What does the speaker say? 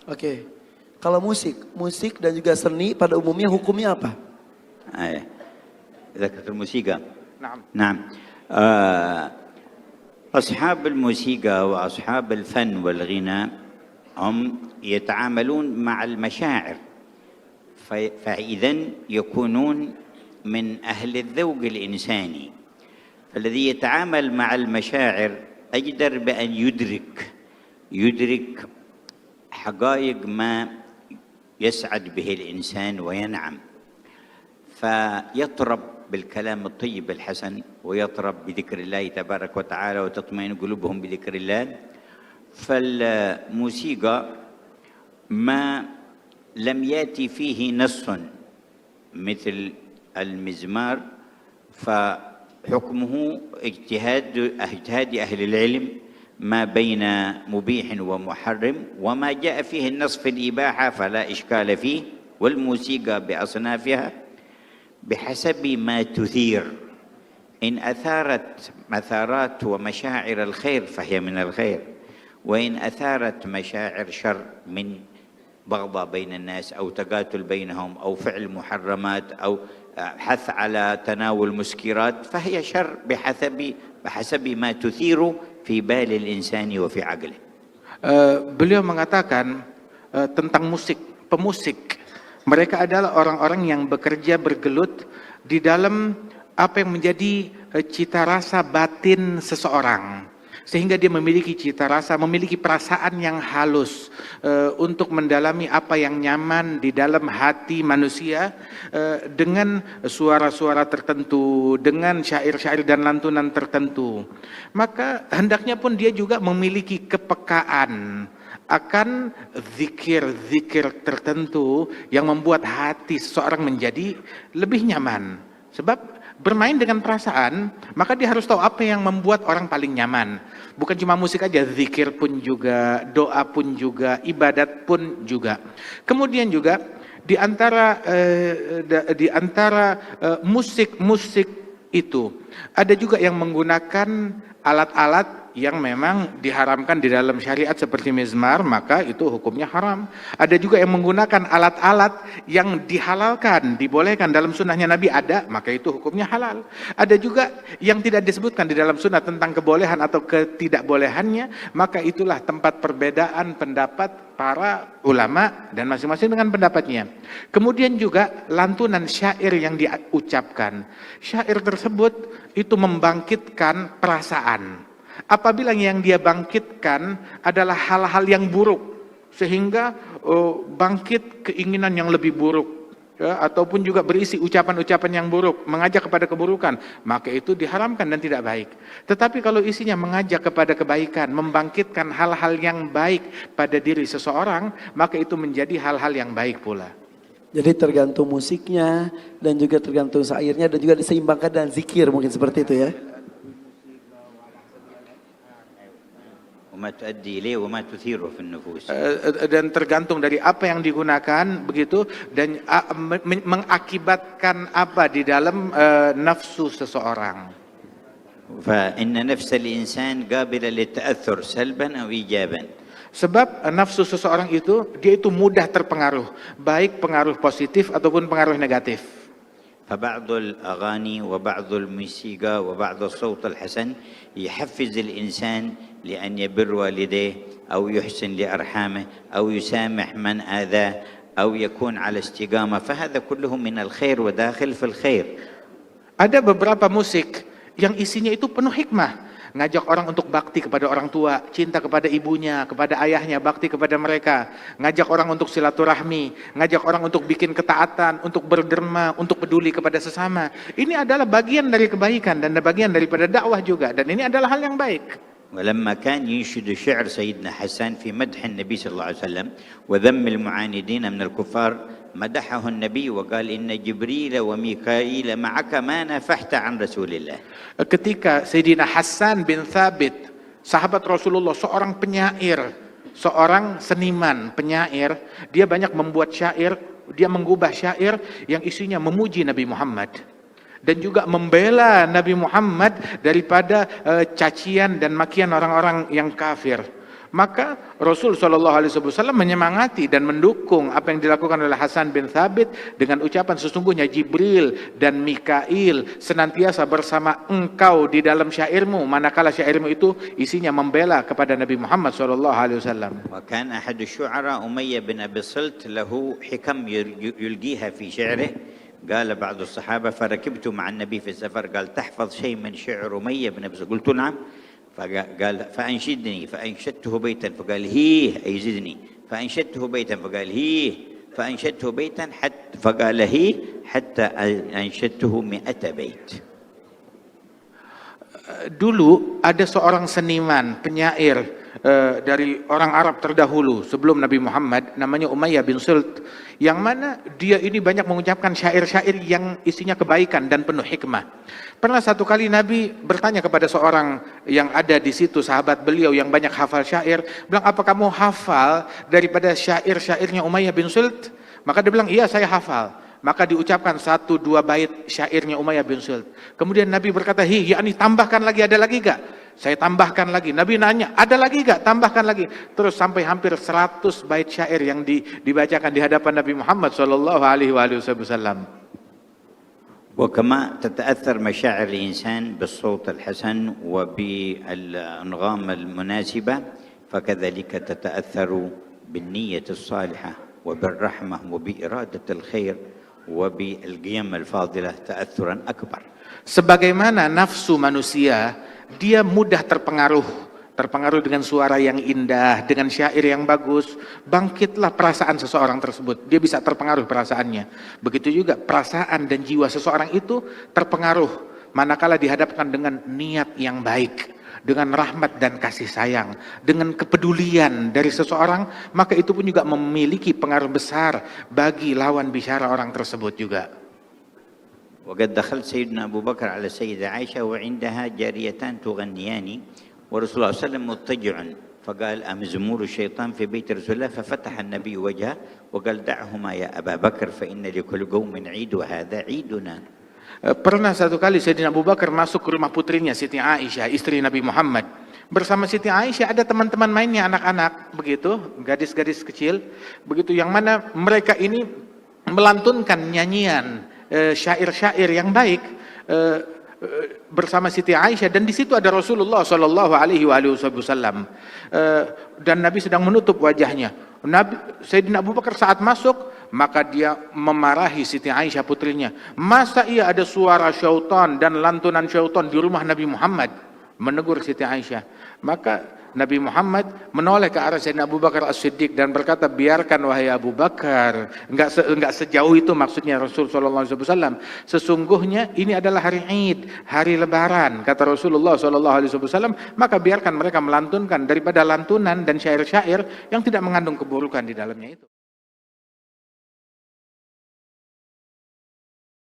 Oke. Kalau musik dan juga seni pada umumnya hukumnya apa? ذكرت الموسيقى. نعم. نعم. أصحاب الموسيقى وأصحاب الفن والغناء هم يتعاملون مع المشاعر، فإذا يكونون من أهل الذوق الإنساني، فالذي يتعامل مع المشاعر أجدر بأن يدرك حقائق ما يسعد به الإنسان وينعم، فيطرب بالكلام الطيب الحسن ويطرب بذكر الله تبارك وتعالى وتطمئن قلوبهم بذكر الله. فالموسيقى ما لم يأتي فيه نص مثل المزمار فحكمه اجتهاد أهل العلم ما بين مبيح ومحرم، وما جاء فيه النص في الإباحة فلا إشكال فيه. والموسيقى بأصنافها بحسب ما تثير، إن أثارت مثارات ومشاعر الخير فهي من الخير، وإن أثارت مشاعر شر من بغضة بين الناس أو تقاتل بينهم أو فعل محرمات أو حث على تناول مسكرات فهي شر بحسب ما تثير في بال الإنسان وفي عقله. Beliau mengatakan tentang pemusik. Mereka adalah orang-orang yang bekerja bergelut di dalam apa yang menjadi cita rasa batin seseorang. Sehingga dia memiliki cita rasa, memiliki perasaan yang halus untuk mendalami apa yang nyaman di dalam hati manusia dengan suara-suara tertentu, dengan syair-syair dan lantunan tertentu. Maka hendaknya pun dia juga memiliki kepekaan akan zikir-zikir tertentu yang membuat hati seseorang menjadi lebih nyaman. Sebab bermain dengan perasaan, maka dia harus tahu apa yang membuat orang paling nyaman. Bukan cuma musik aja, zikir pun juga, doa pun juga, ibadat pun juga. Kemudian juga di antara musik-musik itu ada juga yang menggunakan alat-alat yang memang diharamkan di dalam syariat seperti mizmar, maka itu hukumnya haram. Ada juga yang menggunakan alat-alat yang dihalalkan, dibolehkan dalam sunnahnya Nabi ada, maka itu hukumnya halal. Ada juga yang tidak disebutkan di dalam sunnah tentang kebolehan atau ketidakbolehannya, maka itulah tempat perbedaan pendapat para ulama dan masing-masing dengan pendapatnya. Kemudian juga lantunan syair yang diucapkan. Syair tersebut itu membangkitkan perasaan. Apabila yang dia bangkitkan adalah hal-hal yang buruk, sehingga bangkit keinginan yang lebih buruk, ya, ataupun juga berisi ucapan-ucapan yang buruk, mengajak kepada keburukan, maka itu diharamkan dan tidak baik. Tetapi kalau isinya mengajak kepada kebaikan, membangkitkan hal-hal yang baik pada diri seseorang, maka itu menjadi hal-hal yang baik pula. Jadi tergantung musiknya dan juga tergantung syairnya dan juga diseimbangkan dengan zikir, mungkin seperti itu ya. Dan tergantung dari apa yang digunakan begitu, dan mengakibatkan apa di dalam nafsu seseorang. فإن نفس الإنسان قابلة للتأثر سلبا أو إيجابا. Sebab nafsu seseorang itu, dia itu mudah terpengaruh, baik pengaruh positif ataupun pengaruh negatif. فبعض الأغاني وبعض الموسيقى وبعض الصوت الحسن يحفز الإنسان لأن يبر والديه أو يحسن لأرحامه أو يسامح من آذاه أو يكون على استقامة، فهذا كله من الخير وداخل في الخير. Ada beberapa musik yang isinya itu penuh hikmah. Ngajak orang untuk bakti kepada orang tua, cinta kepada ibunya, kepada ayahnya, bakti kepada mereka. Ngajak orang untuk silaturahmi, ngajak orang untuk bikin ketaatan, untuk berderma, untuk peduli kepada sesama. Ini adalah bagian dari kebaikan dan bagian daripada dakwah juga. Dan ini adalah hal yang baik. ولما كان ينشد شعر سيدنا حسان في مدح النبي صلى الله عليه وسلم وذم المعاندين من الكفار، مدحه النبي وقال إن جبريل وميكائيل معك ما نفحت عن رسول الله. Ketika Sayyidina Hasan bin Thabit, sahabat Rasulullah, seorang penyair, seorang seniman penyair, dia banyak membuat syair, dia mengubah syair yang isinya memuji Nabi Muhammad dan juga membela Nabi Muhammad daripada cacian dan makian orang-orang yang kafir. Maka Rasul SAW menyemangati dan mendukung apa yang dilakukan oleh Hasan bin Thabit dengan ucapan sesungguhnya Jibril dan Mikail senantiasa bersama engkau di dalam syairmu, manakala syairmu itu isinya membela kepada Nabi Muhammad SAW. وكان أحد الشعراء أمية بن أبي الصلت له حكم يلقيها في شعره. قال بعض الصحابة فركبت مع النبي في السفر قال تحفظ شيء من شعر أمية بن أبي الصلت؟ قلت نعم. فقال فأنشدني فأنشدته بيتا فقال هيه أي زدني، فأنشدته بيتا فقال هيه، فأنشدته بيتا حتى فقال هيه حتى أنشدته 100 بيت. Dulu ada seorang seniman, penyair dari orang Arab terdahulu sebelum Nabi Muhammad, namanya Umayyah bin Sult, yang mana dia ini banyak mengucapkan syair-syair yang isinya kebaikan dan penuh hikmah. Pernah satu kali Nabi bertanya kepada seorang yang ada di situ, sahabat beliau yang banyak hafal syair, bilang, apa kamu hafal daripada syair-syairnya Umayyah bin Sult? Maka dia bilang, iya saya hafal. Maka diucapkan 1-2 bait syairnya Umayyah bin Sult. Kemudian Nabi berkata, yakni tambahkan lagi, ada lagi gak? Saya tambahkan lagi. Nabi nanya, ada lagi gak? Tambahkan lagi. Terus sampai hampir 100 bait syair yang dibacakan di hadapan Nabi Muhammad SAW. وكما تتأثر مشاعر الإنسان بالصوت الحسن وبالأنغام المناسبة، فكذلك تتأثر بالنية الصالحة وبالرحمة وبإرادة الخير وبالقيم الفاضلة تأثرا أكبر. Sebagaimana nafsu manusia, dia mudah terpengaruh dengan suara yang indah, dengan syair yang bagus, bangkitlah perasaan seseorang tersebut. Dia bisa terpengaruh perasaannya. Begitu juga perasaan dan jiwa seseorang itu terpengaruh manakala dihadapkan dengan niat yang baik, dengan rahmat dan kasih sayang, dengan kepedulian dari seseorang, maka itu pun juga memiliki pengaruh besar bagi lawan bicara orang tersebut juga. وقد دخلت سيدنا أبو بكر على السيدة عائشة وعندها جاريتان تغنيان ورسول الله صلى الله عليه وسلم مضطجع، فقال أمزمور الشيطان في بيت رسول الله؟ ففتح النبي وجهه وقال دعهما يا أبا بكر فإن لكل قوم عيد وهذا عيدنا. Pernah satu kali Sayyidina Abu Bakar masuk ke rumah putrinya Siti Aisyah, istri Nabi Muhammad. Bersama Siti Aisyah ada teman-teman mainnya, anak-anak begitu, gadis-gadis kecil begitu, yang mana mereka ini melantunkan nyanyian syair-syair yang baik bersama Siti Aisyah, dan di situ ada Rasulullah Shallallahu Alaihi Wasallam dan Nabi sedang menutup wajahnya. Sayyidina Abu Bakar saat masuk, maka dia memarahi Siti Aisyah putrinya. Masa iya ada suara syaitan dan lantunan syaitan di rumah Nabi Muhammad? Menegur Siti Aisyah. Maka Nabi Muhammad menoleh ke arah Sayyidina Abu Bakar As-Siddiq dan berkata, biarkan wahai Abu Bakar. Enggak sejauh itu maksudnya Rasul SAW. Sesungguhnya ini adalah hari Id, hari Lebaran, kata Rasulullah SAW. Maka biarkan mereka melantunkan daripada lantunan dan syair-syair yang tidak mengandung keburukan di dalamnya itu.